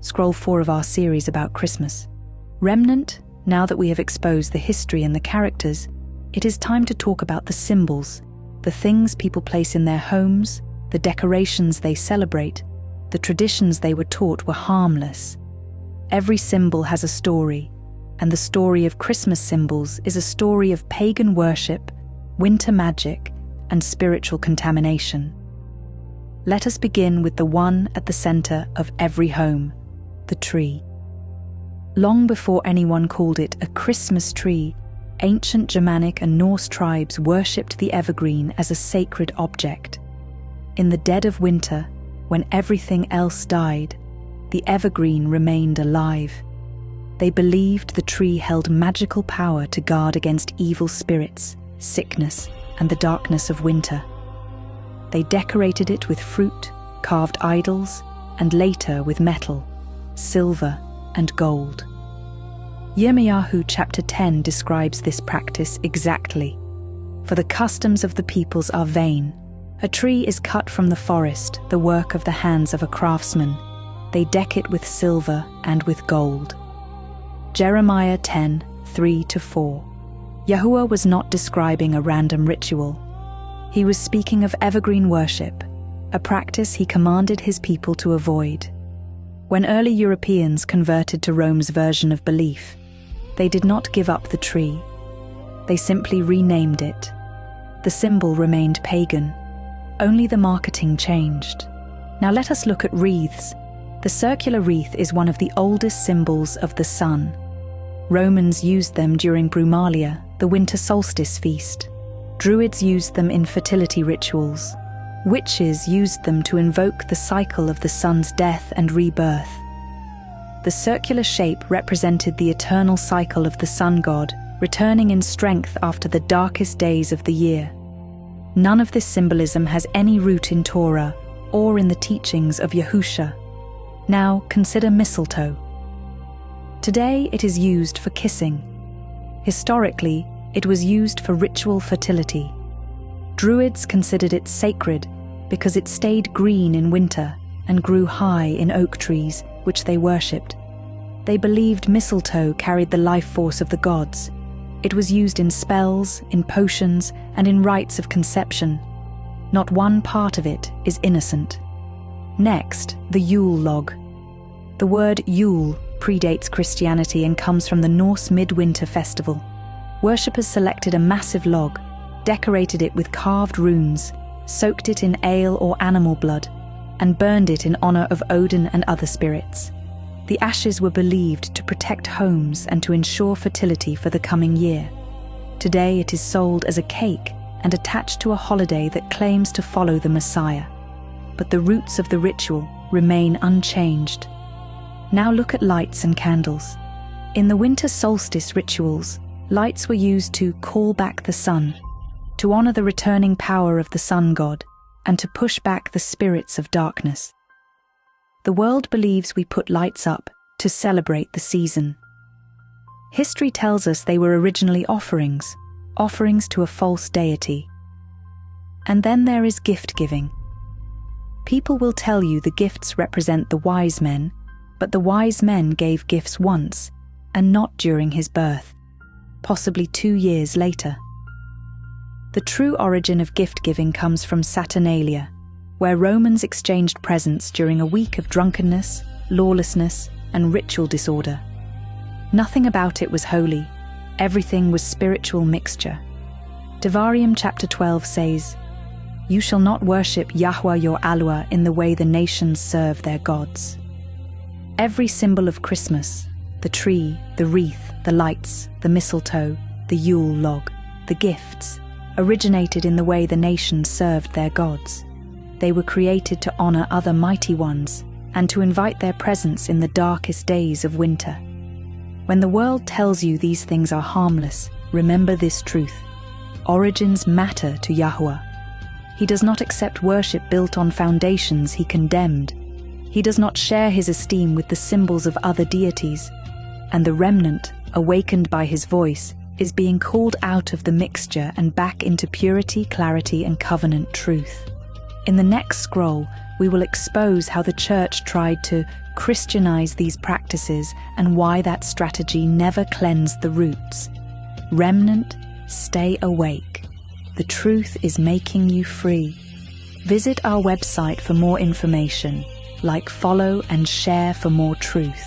Scroll 4 of our series about Christmas. Remnant, now that we have exposed the history and the characters, it is time to talk about the symbols, the things people place in their homes, the decorations they celebrate, the traditions they were taught were harmless. Every symbol has a story, and the story of Christmas symbols is a story of pagan worship, winter magic, and spiritual contamination. Let us begin with the one at the center of every home, the tree. Long before anyone called it a Christmas tree, ancient Germanic and Norse tribes worshipped the evergreen as a sacred object. In the dead of winter, when everything else died, the evergreen remained alive. They believed the tree held magical power to guard against evil spirits, sickness, and the darkness of winter. They decorated it with fruit, carved idols, and later with metal, silver, and gold. Yahuah chapter 10 describes this practice exactly. For the customs of the peoples are vain. A tree is cut from the forest, the work of the hands of a craftsman. They deck it with silver and with gold. Jeremiah 10, 3-4. Yahuah was not describing a random ritual. He was speaking of evergreen worship, a practice he commanded his people to avoid. When early Europeans converted to Rome's version of belief, they did not give up the tree. They simply renamed it. The symbol remained pagan. Only the marketing changed. Now let us look at wreaths. The circular wreath is one of the oldest symbols of the sun. Romans used them during Brumalia, the winter solstice feast. Druids used them in fertility rituals. Witches used them to invoke the cycle of the sun's death and rebirth. The circular shape represented the eternal cycle of the sun god, returning in strength after the darkest days of the year. None of this symbolism has any root in Torah or in the teachings of Yahuah. Now consider mistletoe. Today it is used for kissing. Historically, it was used for ritual fertility. Druids considered it sacred because it stayed green in winter and grew high in oak trees, which they worshipped. They believed mistletoe carried the life force of the gods. It was used in spells, in potions, and in rites of conception. Not one part of it is innocent. Next, the Yule log. The word Yule predates Christianity and comes from the Norse midwinter festival. Worshippers selected a massive log, decorated it with carved runes, soaked it in ale or animal blood, and burned it in honor of Odin and other spirits. The ashes were believed to protect homes and to ensure fertility for the coming year. Today it is sold as a cake and attached to a holiday that claims to follow the Messiah. But the roots of the ritual remain unchanged. Now look at lights and candles. In the winter solstice rituals, lights were used to call back the sun, to honor the returning power of the sun god, and to push back the spirits of darkness. The world believes we put lights up to celebrate the season. History tells us they were originally offerings to a false deity. And then there is gift-giving. People will tell you the gifts represent the wise men, but the wise men gave gifts once, and not during his birth, possibly 2 years later. The true origin of gift-giving comes from Saturnalia, where Romans exchanged presents during a week of drunkenness, lawlessness, and ritual disorder. Nothing about it was holy. Everything was spiritual mixture. Devariym chapter 12 says, "You shall not worship Yahuah your Aluah in the way the nations serve their gods." Every symbol of Christmas, the tree, the wreath, the lights, the mistletoe, the Yule log, the gifts, originated in the way the nations served their gods. They were created to honor other mighty ones and to invite their presence in the darkest days of winter. When the world tells you these things are harmless, remember this truth. Origins matter to Yahuah. He does not accept worship built on foundations he condemned. He does not share his esteem with the symbols of other deities. And the remnant, awakened by his voice, is being called out of the mixture and back into purity, clarity, and covenant truth. In the next scroll, we will expose how the church tried to Christianize these practices and why that strategy never cleansed the roots. Remnant, stay awake. The truth is making you free. Visit our website for more information. Like, follow, and share for more truth.